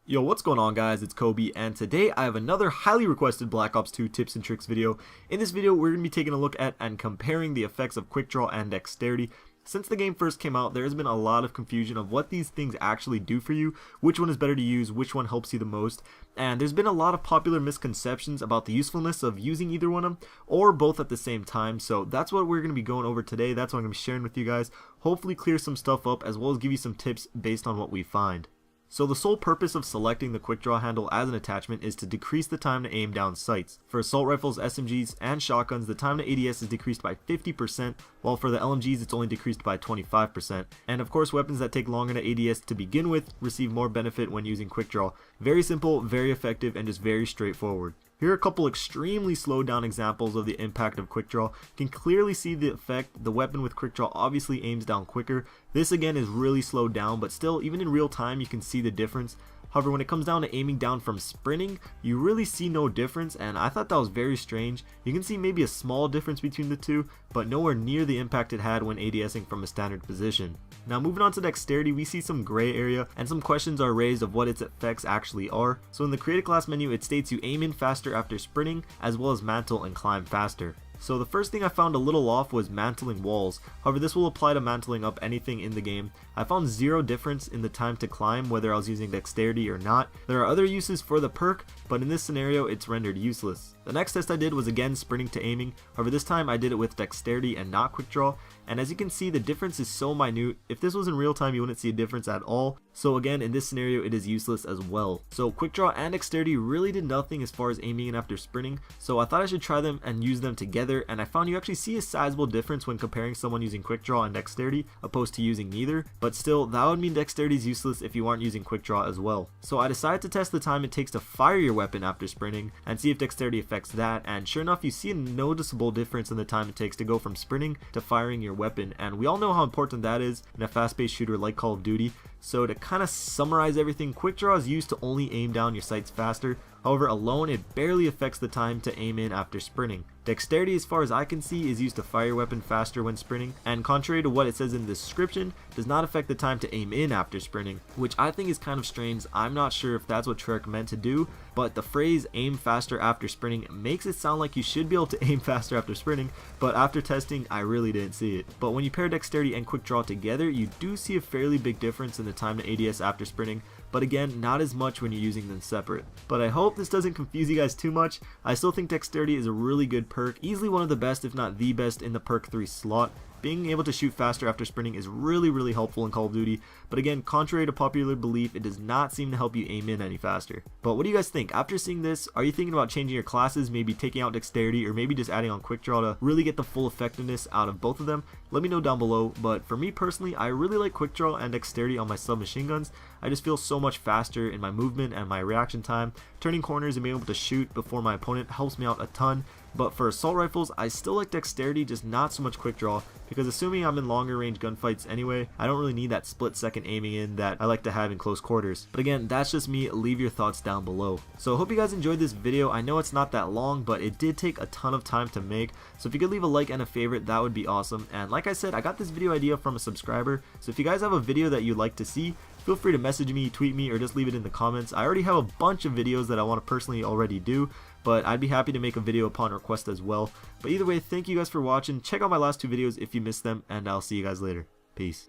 Yo, what's going on guys, it's Kobe, and today I have another highly requested Black Ops 2 tips and tricks video. In this video, we're going to be taking a look at and comparing the effects of QUICKDRAW and Dexterity. Since the game first came out, there has been a lot of confusion of what these things actually do for you, which one is better to use, which one helps you the most, and there's been a lot of popular misconceptions about the usefulness of using either one of them, or both at the same time. So that's what we're going to be going over today. That's what I'm going to be sharing with you guys. Hopefully clear some stuff up, as well as give you some tips based on what we find. So the sole purpose of selecting the QUICKDRAW handle as an attachment is to decrease the time to aim down sights. For assault rifles, SMGs, and shotguns, the time to ADS is decreased by 50%, while for the LMGs it's only decreased by 25%. And of course, weapons that take longer to ADS to begin with receive more benefit when using QUICKDRAW. Very simple, very effective, and just very straightforward. Here are a couple extremely slowed down examples of the impact of QUICKDRAW. You can clearly see the effect. The weapon with QUICKDRAW obviously aims down quicker. This again is really slowed down, but still, even in real time, you can see the difference. However, when it comes down to aiming down from sprinting, you really see no difference, and I thought that was very strange. You can see maybe a small difference between the two, but nowhere near the impact it had when ADSing from a standard position. Now moving on to Dexterity, we see some gray area, and some questions are raised of what its effects actually are. So in the Create a Class menu, it states you aim in faster after sprinting, as well as mantle and climb faster. So the first thing I found a little off was mantling walls. However, this will apply to mantling up anything in the game. I found zero difference in the time to climb whether I was using Dexterity or not. There are other uses for the perk, but in this scenario it's rendered useless. The next test I did was again sprinting to aiming. However, this time I did it with Dexterity and not QUICKDRAW, and as you can see, the difference is so minute. If this was in real time, you wouldn't see a difference at all. So again, in this scenario it is useless as well. So QUICKDRAW and Dexterity really did nothing as far as aiming in after sprinting, so I thought I should try them and use them together, and I found you actually see a sizable difference when comparing someone using QUICKDRAW and Dexterity opposed to using neither. But still, that would mean Dexterity is useless if you aren't using QUICKDRAW as well. So I decided to test the time it takes to fire your weapon after sprinting and see if Dexterity affects that, and sure enough, you see a noticeable difference in the time it takes to go from sprinting to firing your weapon, and we all know how important that is in a fast-paced shooter like Call of Duty. So to kind of summarize everything, QUICKDRAW is used to only aim down your sights faster. However, alone it barely affects the time to aim in after sprinting. Dexterity, as far as I can see, is used to fire your weapon faster when sprinting, and contrary to what it says in the description, does not affect the time to aim in after sprinting, which I think is kind of strange. I'm not sure if that's what Trek meant to do, but the phrase aim faster after sprinting makes it sound like you should be able to aim faster after sprinting, but after testing I really didn't see it. But when you pair Dexterity and QUICKDRAW together, you do see a fairly big difference in the time to ADS after sprinting, but again, not as much when you're using them separate. But I hope this doesn't confuse you guys too much. I still think Dexterity is a really good perk, easily one of the best if not the best in the perk 3 slot. Being able to shoot faster after sprinting is really helpful in Call of Duty, but again, contrary to popular belief, it does not seem to help you aim in any faster. But what do you guys think? After seeing this, are you thinking about changing your classes, maybe taking out Dexterity, or maybe just adding on QUICKDRAW to really get the full effectiveness out of both of them? Let me know down below. But for me personally, I really like QUICKDRAW and Dexterity on my submachine guns. I just feel so much faster in my movement and my reaction time. Turning corners and being able to shoot before my opponent helps me out a ton. But for assault rifles, I still like Dexterity, just not so much QUICKDRAW, because assuming I'm in longer range gunfights anyway, I don't really need that split second aiming in that I like to have in close quarters. But again, that's just me. Leave your thoughts down below. So I hope you guys enjoyed this video. I know it's not that long, but it did take a ton of time to make, so if you could leave a like and a favorite, that would be awesome. And like I said, I got this video idea from a subscriber, so if you guys have a video that you'd like to see, feel free to message me, tweet me, or just leave it in the comments. I already have a bunch of videos that I want to personally already do, but I'd be happy to make a video upon request as well. But either way, thank you guys for watching. Check out my last two videos if you missed them, and I'll see you guys later. Peace.